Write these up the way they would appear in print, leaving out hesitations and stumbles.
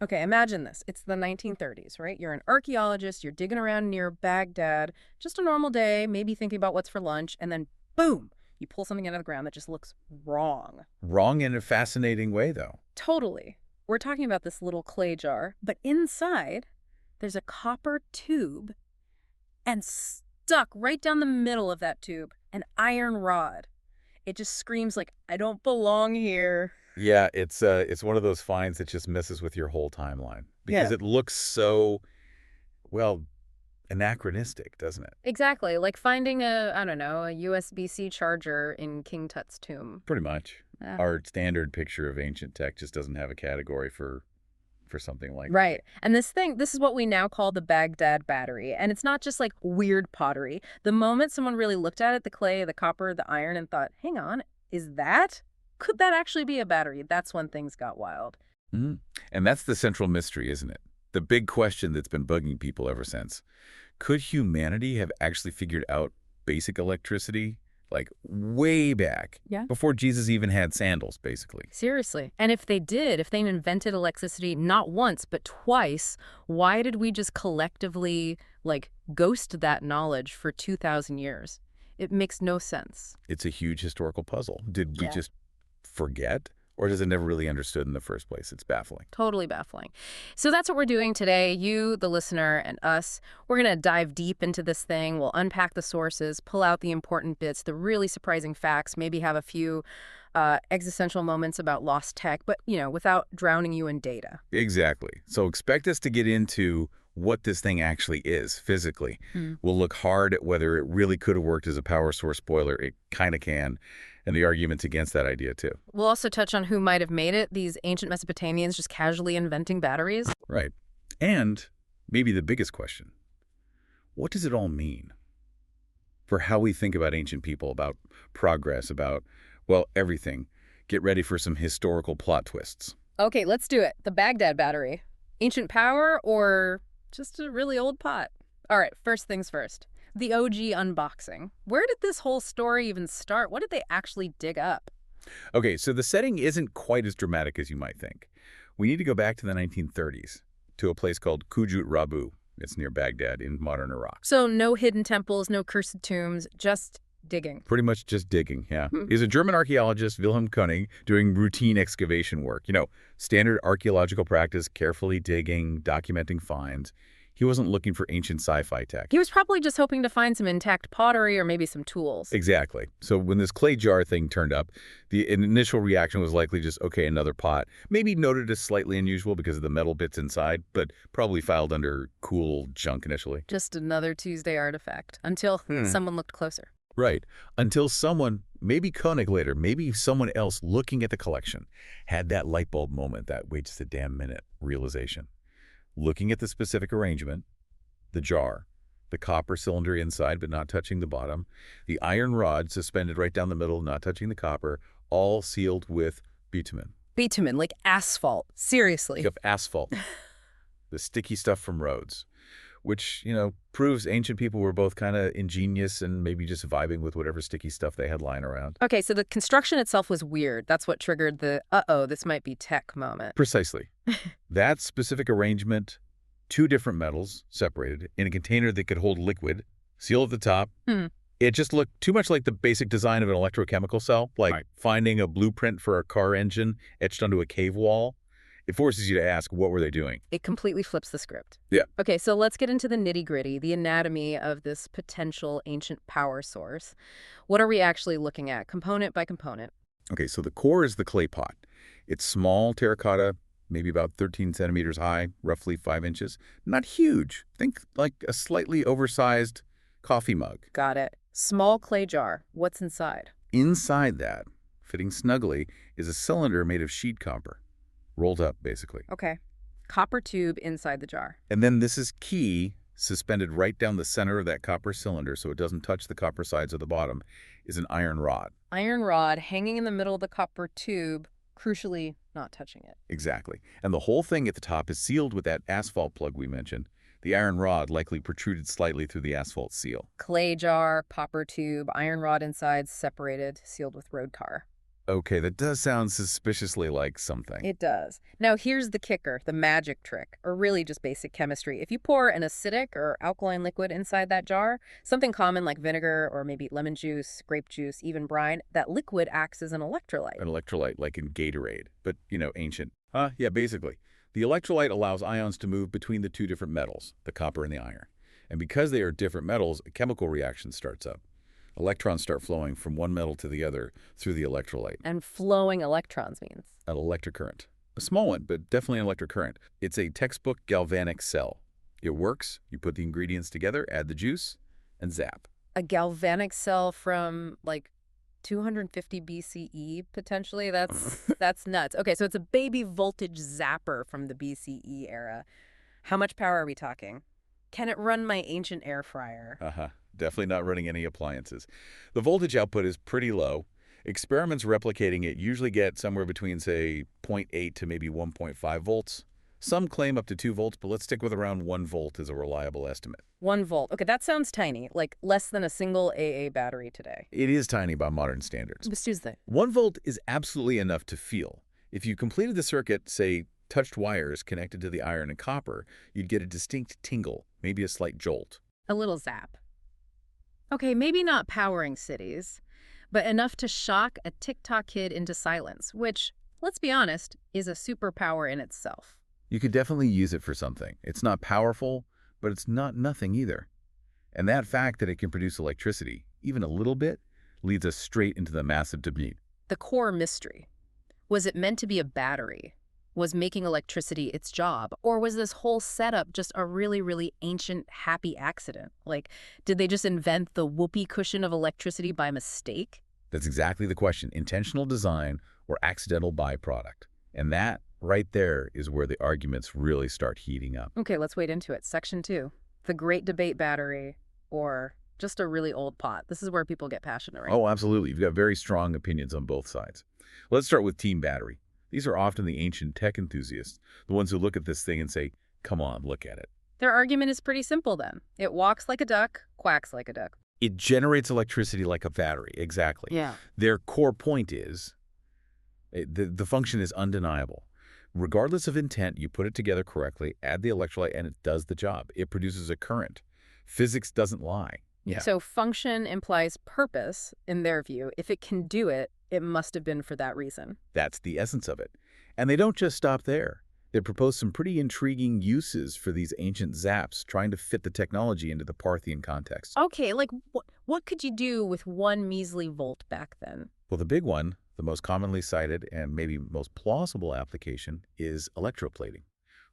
Okay, imagine this. It's the 1930s, right? You're an archaeologist, you're digging around near Baghdad, just a normal day, maybe thinking about what's for lunch, and then boom, you pull something out of the ground that just looks wrong. Wrong in a fascinating way, though. Totally. We're talking about this little clay jar, but inside, there's a copper tube, and stuck right down the middle of that tube, an iron rod. It just screams like, I don't belong here. Yeah, it's one of those finds that just messes with your whole timeline because Yeah. it looks so, well, anachronistic, doesn't it? Exactly, like finding I don't know, a USB-C charger in King Tut's tomb. Pretty much. Uh, Our standard picture of ancient tech just doesn't have a category for something like that. right. And this is what we now call the Baghdad Battery. And it's not just like weird pottery. The moment someone really looked at it, the clay, the copper, the iron, and thought, hang on, is that? Could that actually be a battery? That's when things got wild. Mhm. And that's the central mystery, isn't it? The big question that's been bugging people ever since. Could humanity have actually figured out basic electricity, like way back, Yeah. before Jesus even had sandals, basically? Seriously. And if they did, if they invented electricity not once, but twice, why did we just collectively, like, ghost that knowledge for 2,000 years? It makes no sense. It's a huge historical puzzle. Did we Yeah. just forget? Or is it never really understood in the first place? It's baffling. Totally baffling. So that's what we're doing today. You, the listener, and us. We're going to dive deep into this thing. We'll unpack the sources, pull out the important bits, the really surprising facts, maybe have a few existential moments about lost tech, but, without drowning you in data. Exactly. So expect us to get into what this thing actually is physically. Mm. We'll look hard at whether it really could have worked as a power source spoiler. It kind of can. And the arguments against that idea, too. We'll also touch on who might have made it, these ancient Mesopotamians just casually inventing batteries. Right. And maybe the biggest question, what does it all mean for how we think about ancient people, about progress, about, well, everything? Get ready for some historical plot twists. Okay, let's do it. The Baghdad Battery. Ancient power or just a really old pot? All right, first things first. The OG unboxing. Where did this whole story even start? What did they actually dig up? Okay, so the setting isn't quite as dramatic as you might think. We need to go back to the 1930s, to a place called Kujut Rabu. It's near Baghdad in modern Iraq. So no hidden temples, no cursed tombs, just digging. Pretty much just digging, yeah. Hmm. He's a German archaeologist, Wilhelm Koenig, doing routine excavation work. Standard archaeological practice, carefully digging, documenting finds. He wasn't looking for ancient sci-fi tech. He was probably just hoping to find some intact pottery or maybe some tools. Exactly. So when this clay jar thing turned up, the initial reaction was likely just, okay, another pot. Maybe noted as slightly unusual because of the metal bits inside, but probably filed under cool junk initially. Just another Tuesday artifact until someone looked closer. Right. Until someone, maybe Koenig later, maybe someone else looking at the collection, had that light bulb moment, that wait just a damn minute realization. Looking at the specific arrangement, the jar, the copper cylinder inside but not touching the bottom, the iron rod suspended right down the middle, not touching the copper, all sealed with bitumen. Bitumen, like asphalt. Seriously. Think of asphalt, the sticky stuff from roads, which, proves ancient people were both kind of ingenious and maybe just vibing with whatever sticky stuff they had lying around. Okay, so the construction itself was weird. That's what triggered the, uh-oh, this might be tech moment. Precisely. That specific arrangement, two different metals separated in a container that could hold liquid, seal at the top. It just looked too much like the basic design of an electrochemical cell, like finding a blueprint for a car engine etched onto a cave wall. It forces you to ask, what were they doing? It completely flips the script. Yeah. Okay, so let's get into the nitty-gritty, the anatomy of this potential ancient power source. What are we actually looking at, component by component? Okay, so the core is the clay pot. It's small terracotta, maybe about 13 centimeters high, roughly 5 inches. Not huge. Think like a slightly oversized coffee mug. Got it. Small clay jar. What's inside? Inside that, fitting snugly, is a cylinder made of sheet copper. Rolled up, basically. Okay. Copper tube inside the jar. And then this is key, suspended right down the center of that copper cylinder so it doesn't touch the copper sides of the bottom, is an iron rod. Iron rod hanging in the middle of the copper tube, crucially not touching it. Exactly. And the whole thing at the top is sealed with that asphalt plug we mentioned. The iron rod likely protruded slightly through the asphalt seal. Clay jar, copper tube, iron rod inside, separated, sealed with road car. Okay, that does sound suspiciously like something. It does. Now, here's the kicker, the magic trick, or really just basic chemistry. If you pour an acidic or alkaline liquid inside that jar, something common like vinegar or maybe lemon juice, grape juice, even brine, that liquid acts as an electrolyte. An electrolyte like in Gatorade, but, ancient. Yeah, basically. The electrolyte allows ions to move between the two different metals, the copper and the iron. And because they are different metals, a chemical reaction starts up. Electrons start flowing from one metal to the other through the electrolyte. And flowing electrons means. An electric current. A small one, but definitely an electric current. It's a textbook galvanic cell. It works, you put the ingredients together, add the juice, and zap. A galvanic cell from like 250 BCE potentially. That's nuts. Okay, so it's a baby voltage zapper from the BCE era. How much power are we talking? Can it run my ancient air fryer? Definitely not running any appliances. The voltage output is pretty low. Experiments replicating it usually get somewhere between, say, zero point 0.8 to maybe 1.5 volts. Some claim up to 2 volts, but let's stick with around 1 volt as a reliable estimate. 1 volt. Okay, that sounds tiny, like less than a single AA battery today. It is tiny by modern standards. Excuse me. 1 volt is absolutely enough to feel. If you completed the circuit, say, touched wires connected to the iron and copper, you'd get a distinct tingle, maybe a slight jolt. A little zap. Okay, maybe not powering cities, but enough to shock a TikTok kid into silence, which, let's be honest, is a superpower in itself. You could definitely use it for something. It's not powerful, but it's not nothing either. And that fact that it can produce electricity, even a little bit, leads us straight into the massive debate. The core mystery. Was it meant to be a battery? Was making electricity its job? Or was this whole setup just a really, really ancient, happy accident? Like, did they just invent the whoopee cushion of electricity by mistake? That's exactly the question, intentional design or accidental byproduct. And that, right there, is where the arguments really start heating up. Okay, let's wade into it. Section 2, the great debate battery, or just a really old pot. This is where people get passionate, right? Oh, absolutely. You've got very strong opinions on both sides. Let's start with team battery. These are often the ancient tech enthusiasts, the ones who look at this thing and say, come on, look at it. Their argument is pretty simple then. It walks like a duck, quacks like a duck. It generates electricity like a battery, exactly. Yeah. Their core point is, the function is undeniable. Regardless of intent, you put it together correctly, add the electrolyte, and it does the job. It produces a current. Physics doesn't lie. Yeah. So function implies purpose, in their view. If it can do it, it must have been for that reason. That's the essence of it. And they don't just stop there. They propose some pretty intriguing uses for these ancient zaps, trying to fit the technology into the Parthian context. Okay, like what could you do with one measly volt back then? Well, the big one, the most commonly cited and maybe most plausible application, is electroplating,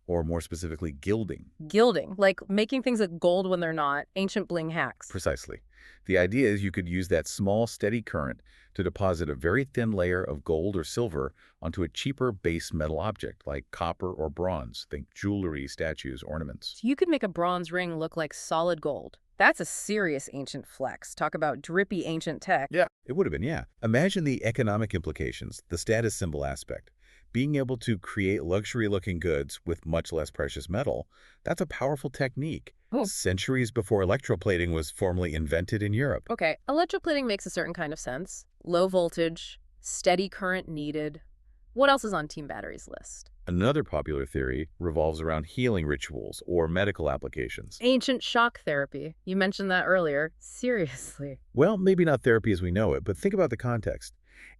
or more specifically, gilding. Gilding, like making things of gold when they're not, ancient bling hacks. Precisely. The idea is you could use that small, steady current to deposit a very thin layer of gold or silver onto a cheaper base metal object like copper or bronze. Think jewelry, statues, ornaments. So you could make a bronze ring look like solid gold. That's a serious ancient flex. Talk about drippy ancient tech. Yeah, it would have been, yeah. Imagine the economic implications, the status symbol aspect. Being able to create luxury-looking goods with much less precious metal, that's a powerful technique. Oh. Centuries before electroplating was formally invented in Europe. Okay, electroplating makes a certain kind of sense. Low voltage, steady current needed. What else is on Team Battery's list? Another popular theory revolves around healing rituals or medical applications. Ancient shock therapy. You mentioned that earlier. Seriously. Well, maybe not therapy as we know it, but think about the context.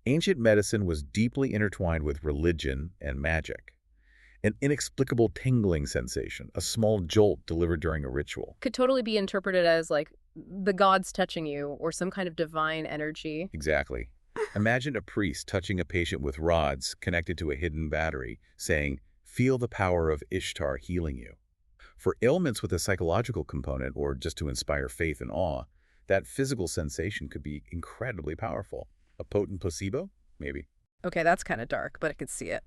Ancient medicine was deeply intertwined with religion and magic. An inexplicable tingling sensation, a small jolt delivered during a ritual. Could totally be interpreted as like the gods touching you or some kind of divine energy. Exactly. Imagine a priest touching a patient with rods connected to a hidden battery, saying, "Feel the power of Ishtar healing you." For ailments with a psychological component or just to inspire faith and awe, that physical sensation could be incredibly powerful. A potent placebo? Maybe. Okay, that's kind of dark, but I could see it.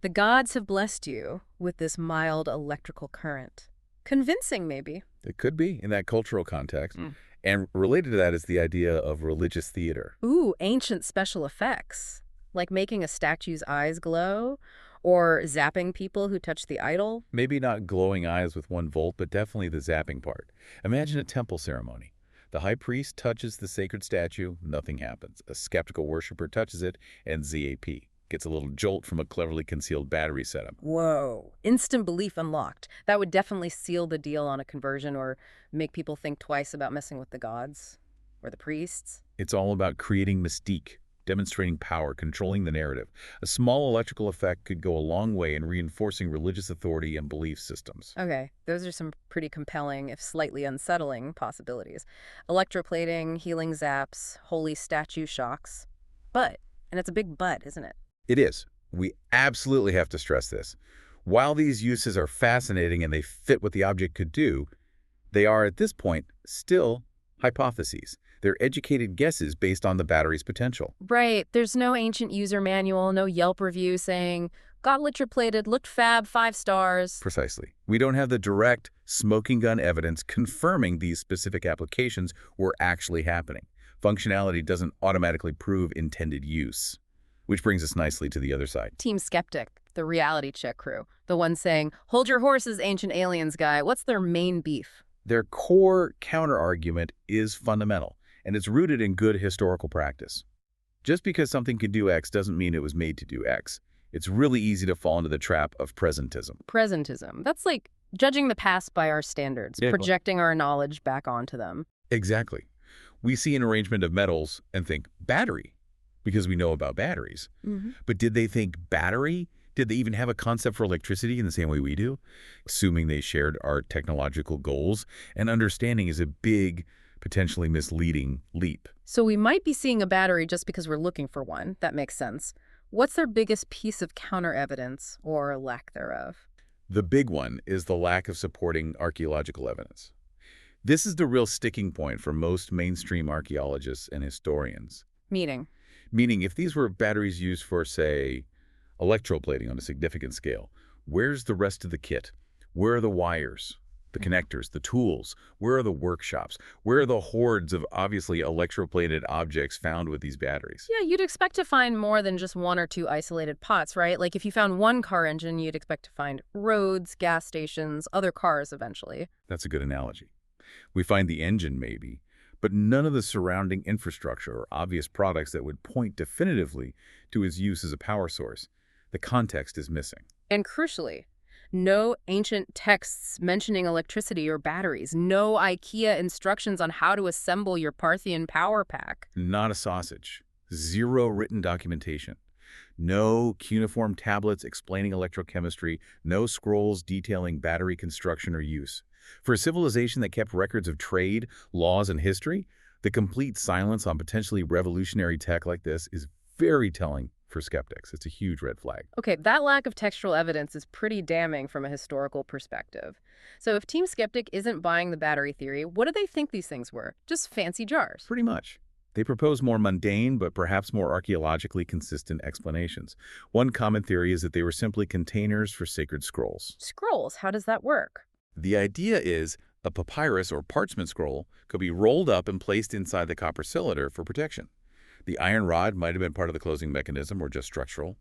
The gods have blessed you with this mild electrical current. Convincing, maybe. It could be in that cultural context. And related to that is the idea of religious theater. Ooh, ancient special effects. Like making a statue's eyes glow or zapping people who touch the idol. Maybe not glowing eyes with 1 volt, but definitely the zapping part. Imagine a temple ceremony. The high priest touches the sacred statue, nothing happens. A skeptical worshiper touches it, and ZAP gets a little jolt from a cleverly concealed battery setup. Whoa. Instant belief unlocked. That would definitely seal the deal on a conversion or make people think twice about messing with the gods or the priests. It's all about creating mystique, demonstrating power, controlling the narrative. A small electrical effect could go a long way in reinforcing religious authority and belief systems. Okay, those are some pretty compelling, if slightly unsettling, possibilities. Electroplating, healing zaps, holy statue shocks. But, and it's a big but, isn't it? It is. We absolutely have to stress this. While these uses are fascinating and they fit what the object could do, they are, at this point, still hypotheses. They're educated guesses based on the battery's potential. Right, there's no ancient user manual, no Yelp review saying, got electroplated, looked fab, 5 stars. Precisely. We don't have the direct, smoking gun evidence confirming these specific applications were actually happening. Functionality doesn't automatically prove intended use. Which brings us nicely to the other side. Team Skeptic, the reality check crew, the one saying, hold your horses, ancient aliens guy. What's their main beef? Their core counterargument is fundamental, and it's rooted in good historical practice. Just because something can do X doesn't mean it was made to do X. It's really easy to fall into the trap of presentism. Presentism. That's like judging the past by our standards, Yeah. projecting our knowledge back onto them. Exactly. We see an arrangement of metals and think battery, because we know about batteries. But did they think battery? Did they even have a concept for electricity in the same way we do? Assuming they shared our technological goals, and understanding is a big, potentially misleading leap. So we might be seeing a battery just because we're looking for one. That makes sense. What's their biggest piece of counter-evidence, or lack thereof? The big one is the lack of supporting archaeological evidence. This is the real sticking point for most mainstream archaeologists and historians. Meaning? Meaning, if these were batteries used for, say, electroplating on a significant scale, where's the rest of the kit? Where are the wires, the connectors, the tools? Where are the workshops? Where are the hordes of obviously electroplated objects found with these batteries? Yeah, you'd expect to find more than just 1 or 2 isolated pots, right? Like if you found one car engine, you'd expect to find roads, gas stations, other cars eventually. That's a good analogy. We find the engine, maybe, but none of the surrounding infrastructure or obvious products that would point definitively to its use as a power source. The context is missing. And crucially, no ancient texts mentioning electricity or batteries. No IKEA instructions on how to assemble your Parthian power pack. Not a sausage. Zero written documentation. No cuneiform tablets explaining electrochemistry. No scrolls detailing battery construction or use. For a civilization that kept records of trade, laws, and history, the complete silence on potentially revolutionary tech like this is very telling for skeptics. It's a huge red flag. Okay, that lack of textual evidence is pretty damning from a historical perspective. So if Team Skeptic isn't buying the battery theory, what do they think these things were? Just fancy jars? Pretty much. They propose more mundane but perhaps more archaeologically consistent explanations. One common theory is that they were simply containers for sacred scrolls. Scrolls, how does that work? The idea is a papyrus or parchment scroll could be rolled up and placed inside the copper cylinder for protection. The iron rod might have been part of the closing mechanism or just structural,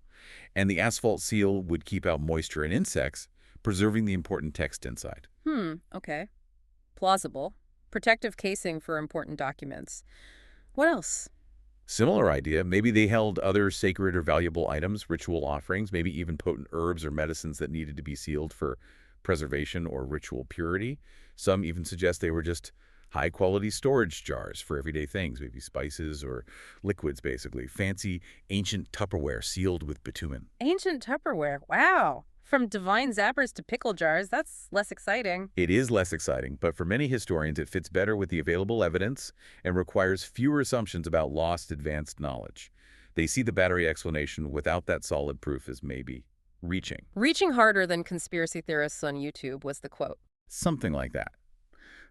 and the asphalt seal would keep out moisture and insects, preserving the important text inside. Okay. Plausible. Protective casing for important documents. What else? Similar idea, maybe they held other sacred or valuable items, ritual offerings, maybe even potent herbs or medicines that needed to be sealed for preservation or ritual purity. Some even suggest they were just high-quality storage jars for everyday things, maybe spices or liquids, basically. Fancy, ancient Tupperware sealed with bitumen. Ancient Tupperware. Wow. From divine zappers to pickle jars, that's less exciting. It is less exciting, but for many historians, it fits better with the available evidence and requires fewer assumptions about lost advanced knowledge. They see the battery explanation without that solid proof as maybe reaching. Reaching harder than conspiracy theorists on YouTube was the quote. Something like that.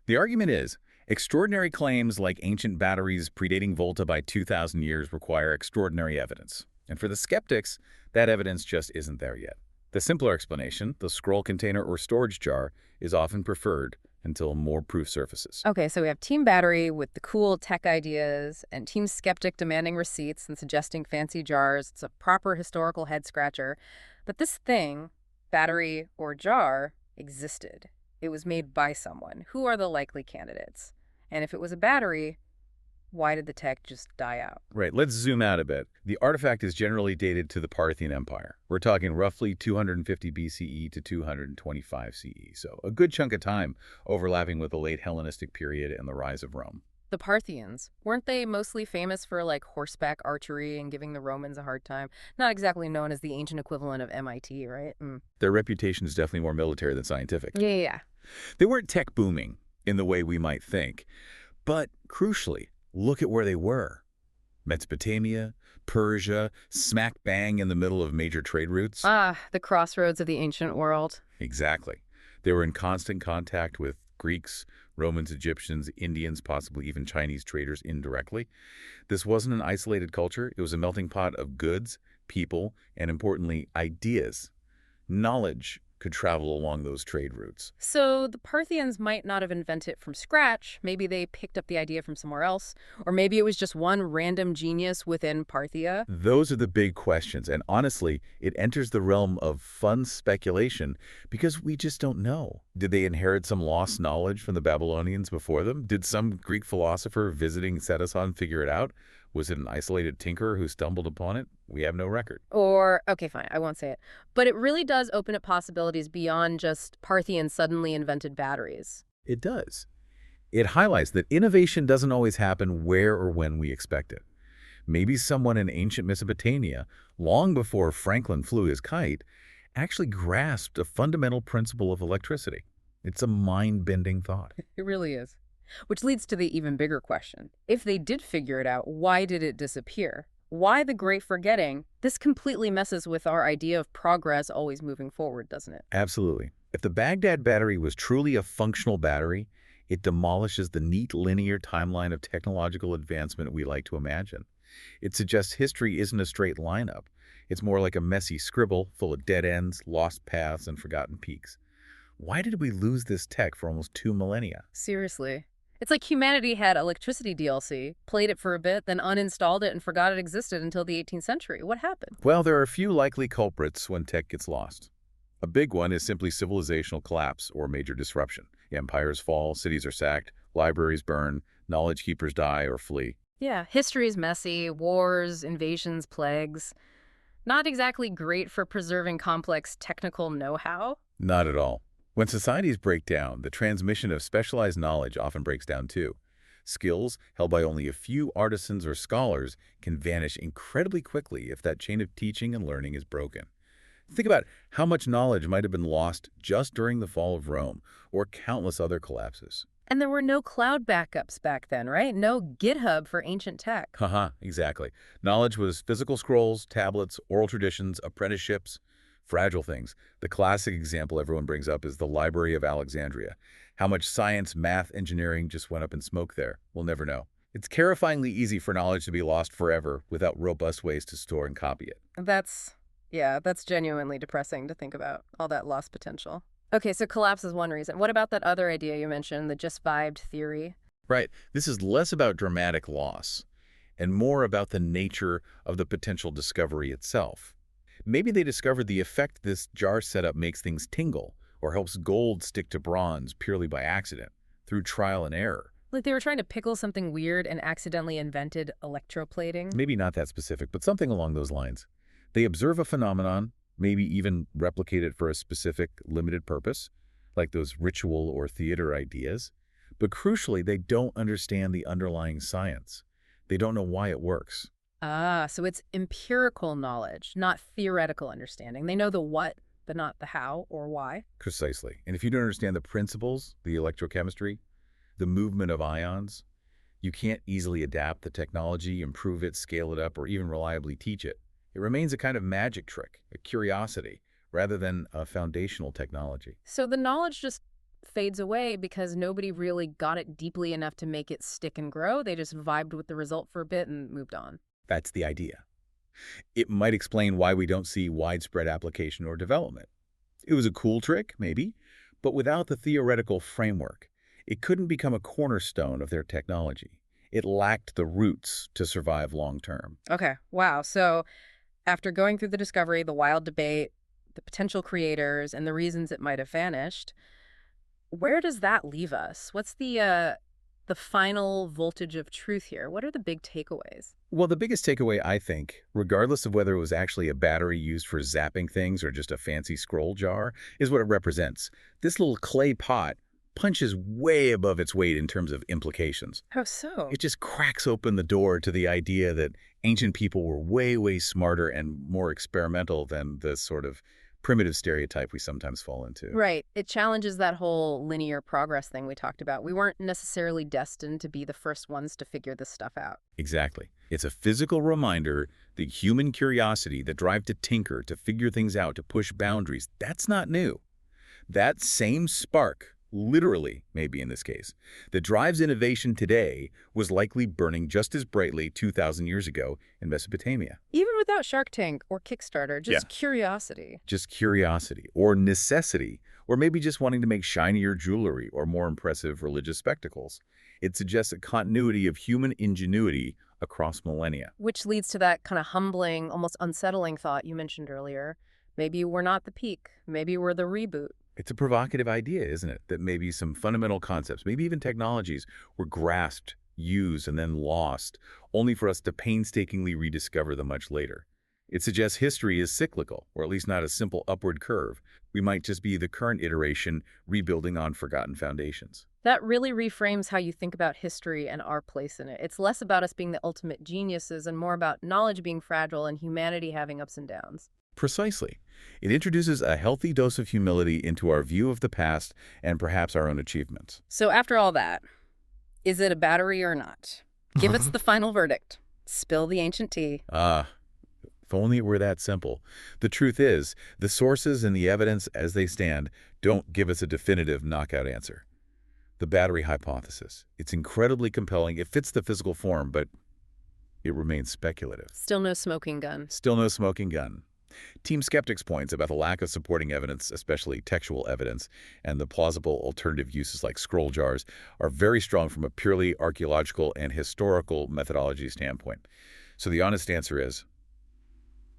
The argument is, extraordinary claims like ancient batteries predating Volta by 2,000 years require extraordinary evidence. And for the skeptics, that evidence just isn't there yet. The simpler explanation, the scroll container or storage jar, is often preferred until more proof surfaces. Okay, so we have Team Battery with the cool tech ideas and Team Skeptic demanding receipts and suggesting fancy jars. It's a proper historical head-scratcher. But this thing, battery or jar, existed. It was made by someone. Who are the likely candidates? And if it was a battery, why did the tech just die out? Right, let's zoom out a bit. The artifact is generally dated to the Parthian Empire. We're talking roughly 250 BCE to 225 CE, so a good chunk of time overlapping with the late Hellenistic period and the rise of Rome. The Parthians, weren't they mostly famous for like horseback archery and giving the Romans a hard time? Not exactly known as the ancient equivalent of MIT, right? Mm. Their reputation is definitely more military than scientific. Yeah. They weren't tech booming in the way we might think, but crucially, look at where they were. Mesopotamia, Persia, smack bang in the middle of major trade routes. Ah, the crossroads of the ancient world. Exactly. They were in constant contact with Greeks, Romans, Egyptians, Indians, possibly even Chinese traders indirectly. This wasn't an isolated culture. It was a melting pot of goods, people, and importantly, ideas. Knowledge could travel along those trade routes. So the Parthians might not have invented it from scratch. Maybe they picked up the idea from somewhere else. Or maybe it was just one random genius within Parthia. Those are the big questions, and honestly, it enters the realm of fun speculation because we just don't know. Did they inherit some lost knowledge from the Babylonians before them? Did some Greek philosopher visiting Setason figure it out? Was it an isolated tinkerer who stumbled upon it? We have no record. Or, okay, fine, I won't say it. But it really does open up possibilities beyond just Parthians suddenly invented batteries. It does. It highlights that innovation doesn't always happen where or when we expect it. Maybe someone in ancient Mesopotamia, long before Franklin flew his kite, actually grasped a fundamental principle of electricity. It's a mind-bending thought. It really is. Which leads to the even bigger question. If they did figure it out, why did it disappear? Why the great forgetting? This completely messes with our idea of progress always moving forward, doesn't it? Absolutely. If the Baghdad Battery was truly a functional battery, it demolishes the neat linear timeline of technological advancement we like to imagine. It suggests history isn't a straight lineup. It's more like a messy scribble full of dead ends, lost paths, and forgotten peaks. Why did we lose this tech for almost 2 millennia? Seriously. It's like humanity had electricity DLC, played it for a bit, then uninstalled it and forgot it existed until the 18th century. What happened? Well, there are a few likely culprits when tech gets lost. A big one is simply civilizational collapse or major disruption. Empires fall, cities are sacked, libraries burn, knowledge keepers die or flee. Yeah, history's messy, wars, invasions, plagues. Not exactly great for preserving complex technical know-how. Not at all. When societies break down, the transmission of specialized knowledge often breaks down too. Skills held by only a few artisans or scholars can vanish incredibly quickly if that chain of teaching and learning is broken. Think about how much knowledge might have been lost just during the fall of Rome or countless other collapses. And there were no cloud backups back then, right? No GitHub for ancient tech. Haha, exactly. Knowledge was physical scrolls, tablets, oral traditions, apprenticeships, fragile things. The classic example everyone brings up is the Library of Alexandria. How much science, math, engineering just went up in smoke there, we'll never know. It's terrifyingly easy for knowledge to be lost forever without robust ways to store and copy it. That's genuinely depressing to think about, all that lost potential. Okay, so collapse is one reason. What about that other idea you mentioned, the just vibed theory? Right. This is less about dramatic loss and more about the nature of the potential discovery itself. Maybe they discovered the effect this jar setup makes things tingle or helps gold stick to bronze purely by accident, through trial and error. Like they were trying to pickle something weird and accidentally invented electroplating? Maybe not that specific, but something along those lines. They observe a phenomenon, maybe even replicate it for a specific, limited purpose, like those ritual or theater ideas. But crucially, they don't understand the underlying science. They don't know why it works. Ah, so it's empirical knowledge, not theoretical understanding. They know the what, but not the how or why. Precisely. And if you don't understand the principles, the electrochemistry, the movement of ions, you can't easily adapt the technology, improve it, scale it up, or even reliably teach it. It remains a kind of magic trick, a curiosity, rather than a foundational technology. So the knowledge just fades away because nobody really got it deeply enough to make it stick and grow. They just vibed with the result for a bit and moved on. That's the idea. It might explain why we don't see widespread application or development. It was a cool trick, maybe, but without the theoretical framework, it couldn't become a cornerstone of their technology. It lacked the roots to survive long term. Okay, wow. So after going through the discovery, the wild debate, the potential creators, and the reasons it might have vanished, where does that leave us? What's the the final voltage of truth here? What are the big takeaways? Well, the biggest takeaway, I think, regardless of whether it was actually a battery used for zapping things or just a fancy scroll jar, is what it represents. This little clay pot punches way above its weight in terms of implications. How so? It just cracks open the door to the idea that ancient people were way, way smarter and more experimental than the sort of primitive stereotype we sometimes fall into. Right. It challenges that whole linear progress thing we talked about. We weren't necessarily destined to be the first ones to figure this stuff out. Exactly. It's a physical reminder that human curiosity, the drive to tinker, to figure things out, to push boundaries, that's not new. That same spark, literally, maybe in this case, that drives innovation today was likely burning just as brightly 2,000 years ago in Mesopotamia. Even without Shark Tank or Kickstarter, just Yeah. curiosity. Just curiosity or necessity, or maybe just wanting to make shinier jewelry or more impressive religious spectacles. It suggests a continuity of human ingenuity across millennia. Which leads to that kind of humbling, almost unsettling thought you mentioned earlier. Maybe we're not the peak. Maybe we're the reboot. It's a provocative idea, isn't it? That maybe some fundamental concepts, maybe even technologies, were grasped, used, and then lost, only for us to painstakingly rediscover them much later. It suggests history is cyclical, or at least not a simple upward curve. We might just be the current iteration rebuilding on forgotten foundations. That really reframes how you think about history and our place in it. It's less about us being the ultimate geniuses and more about knowledge being fragile and humanity having ups and downs. Precisely. It introduces a healthy dose of humility into our view of the past and perhaps our own achievements. So after all that, is it a battery or not? Give us the final verdict. Spill the ancient tea. If only it were that simple. The truth is, the sources and the evidence as they stand don't give us a definitive knockout answer. The battery hypothesis. It's incredibly compelling. It fits the physical form, but it remains speculative. Still no smoking gun. Still no smoking gun. Team Skeptics' points about the lack of supporting evidence, especially textual evidence, and the plausible alternative uses like scroll jars are very strong from a purely archaeological and historical methodology standpoint. So the honest answer is,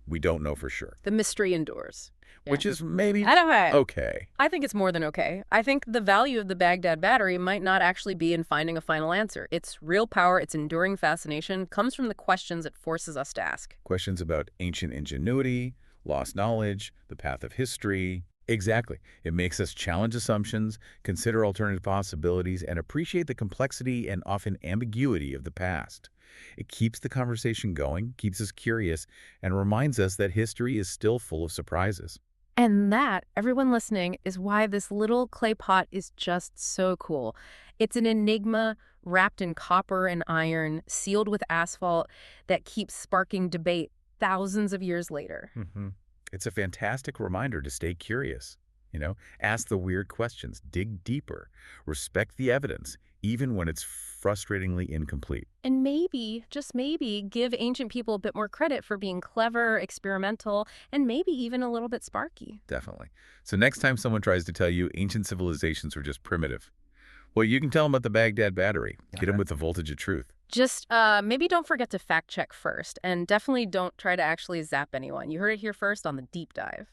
we don't know for sure. The mystery endures. Which is maybe I don't know. okay. I think it's more than okay. I think the value of the Baghdad Battery might not actually be in finding a final answer. Its real power, its enduring fascination, comes from the questions it forces us to ask. Questions about ancient ingenuity, lost knowledge, the path of history. Exactly. It makes us challenge assumptions, consider alternative possibilities, and appreciate the complexity and often ambiguity of the past. It keeps the conversation going, keeps us curious, and reminds us that history is still full of surprises. And that, everyone listening, is why this little clay pot is just so cool. It's an enigma wrapped in copper and iron, sealed with asphalt, that keeps sparking debate thousands of years later. It's a fantastic reminder to stay curious. Ask the weird questions, dig deeper, respect the evidence, even when it's frustratingly incomplete. And maybe, just maybe, give ancient people a bit more credit for being clever, experimental, and maybe even a little bit sparky. Definitely. So next time someone tries to tell you ancient civilizations were just primitive, well, you can tell them about the Baghdad Battery. Hit them with the voltage of truth. Just maybe don't forget to fact check first, and definitely don't try to actually zap anyone. You heard it here first on The Deep Dive.